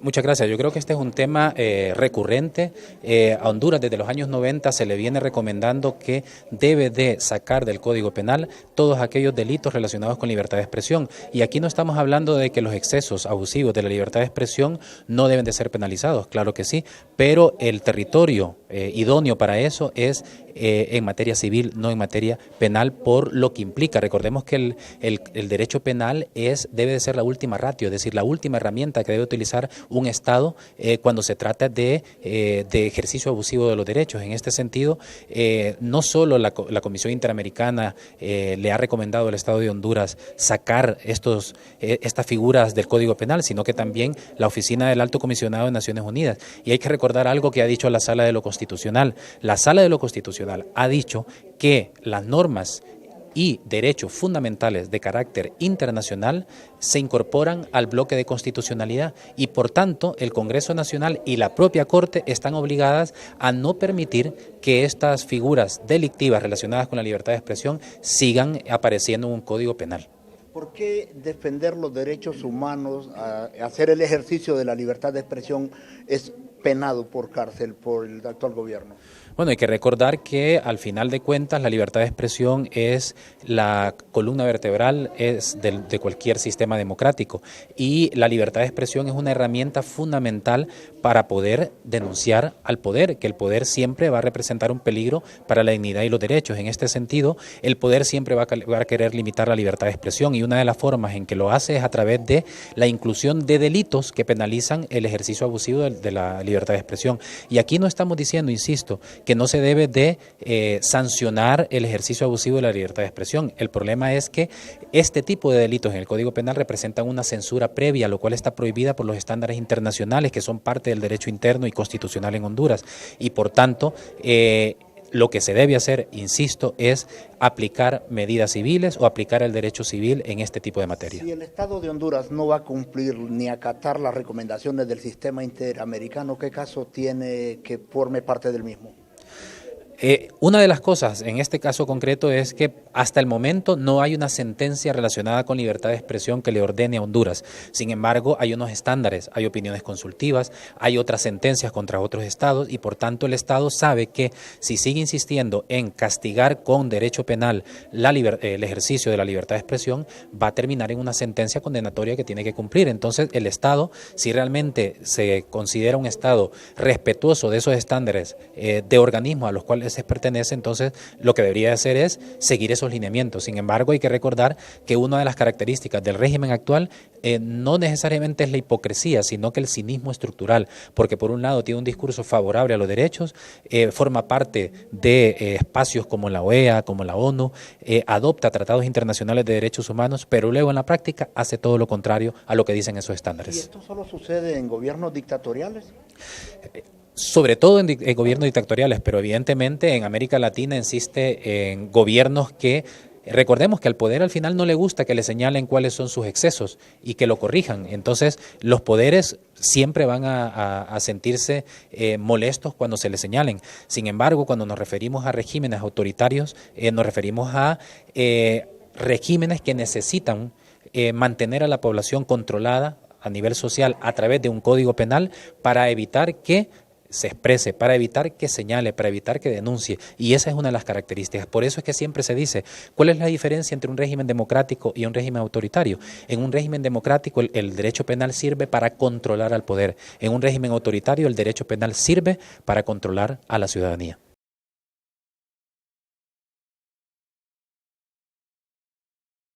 Muchas gracias. Yo creo que este es un tema recurrente. A Honduras desde los años 90 se le viene recomendando que debe de sacar del Código Penal todos aquellos delitos relacionados con libertad de expresión. Y aquí no estamos hablando de que los excesos abusivos de la libertad de expresión no deben de ser penalizados, claro que sí, pero el territorio idóneo para eso es en materia civil, no en materia penal, por lo que implica. Recordemos que el derecho penal debe de ser la última ratio, es decir, la última herramienta que debe utilizar un Estado cuando se trata de ejercicio abusivo de los derechos. En este sentido, no solo la Comisión Interamericana le ha recomendado al Estado de Honduras sacar estas figuras del Código Penal, sino que también la Oficina del Alto Comisionado de Naciones Unidas. Y hay que recordar algo que ha dicho la Sala de lo Constitucional. La Sala de lo Constitucional ha dicho que las normas y derechos fundamentales de carácter internacional se incorporan al bloque de constitucionalidad y por tanto el Congreso Nacional y la propia Corte están obligadas a no permitir que estas figuras delictivas relacionadas con la libertad de expresión sigan apareciendo en un código penal. ¿Por qué defender los derechos humanos, hacer el ejercicio de la libertad de expresión es penado por cárcel por el actual gobierno? Bueno, hay que recordar que al final de cuentas la libertad de expresión es la columna vertebral de cualquier sistema democrático y la libertad de expresión es una herramienta fundamental para poder denunciar al poder, que el poder siempre va a representar un peligro para la dignidad y los derechos. En este sentido, el poder siempre va a querer limitar la libertad de expresión y una de las formas en que lo hace es a través de la inclusión de delitos que penalizan el ejercicio abusivo de la libertad de expresión. Y aquí no estamos diciendo, insisto, que no se debe de sancionar el ejercicio abusivo de la libertad de expresión. El problema es que este tipo de delitos en el Código Penal representan una censura previa, lo cual está prohibida por los estándares internacionales que son parte del derecho interno y constitucional en Honduras. Y por tanto, lo que se debe hacer, insisto, es aplicar medidas civiles o aplicar el derecho civil en este tipo de materia. Si el Estado de Honduras no va a cumplir ni acatar las recomendaciones del sistema interamericano, ¿qué caso tiene que forme parte del mismo? Una de las cosas en este caso concreto es que hasta el momento no hay una sentencia relacionada con libertad de expresión que le ordene a Honduras. Sin embargo, hay unos estándares, hay opiniones consultivas, hay otras sentencias contra otros estados y por tanto el Estado sabe que si sigue insistiendo en castigar con derecho penal el ejercicio de la libertad de expresión, va a terminar en una sentencia condenatoria que tiene que cumplir. Entonces el Estado, si realmente se considera un Estado respetuoso de esos estándares de organismos a los cuales se pertenece, entonces lo que debería hacer es seguir esos lineamientos. Sin embargo, hay que recordar que una de las características del régimen actual no necesariamente es la hipocresía, sino que el cinismo estructural, porque por un lado tiene un discurso favorable a los derechos, forma parte de espacios como la OEA, como la ONU, adopta tratados internacionales de derechos humanos, pero luego en la práctica hace todo lo contrario a lo que dicen esos estándares. ¿Y esto solo sucede en gobiernos dictatoriales? Sobre todo en gobiernos dictatoriales, pero evidentemente en América Latina insiste en gobiernos que, recordemos que al poder al final no le gusta que le señalen cuáles son sus excesos y que lo corrijan. Entonces los poderes siempre van a sentirse molestos cuando se les señalen. Sin embargo, cuando nos referimos a regímenes autoritarios, nos referimos a regímenes que necesitan mantener a la población controlada a nivel social a través de un código penal para evitar que se exprese, para evitar que señale, para evitar que denuncie. Y esa es una de las características. Por eso es que siempre se dice, ¿cuál es la diferencia entre un régimen democrático y un régimen autoritario? En un régimen democrático el derecho penal sirve para controlar al poder. En un régimen autoritario el derecho penal sirve para controlar a la ciudadanía.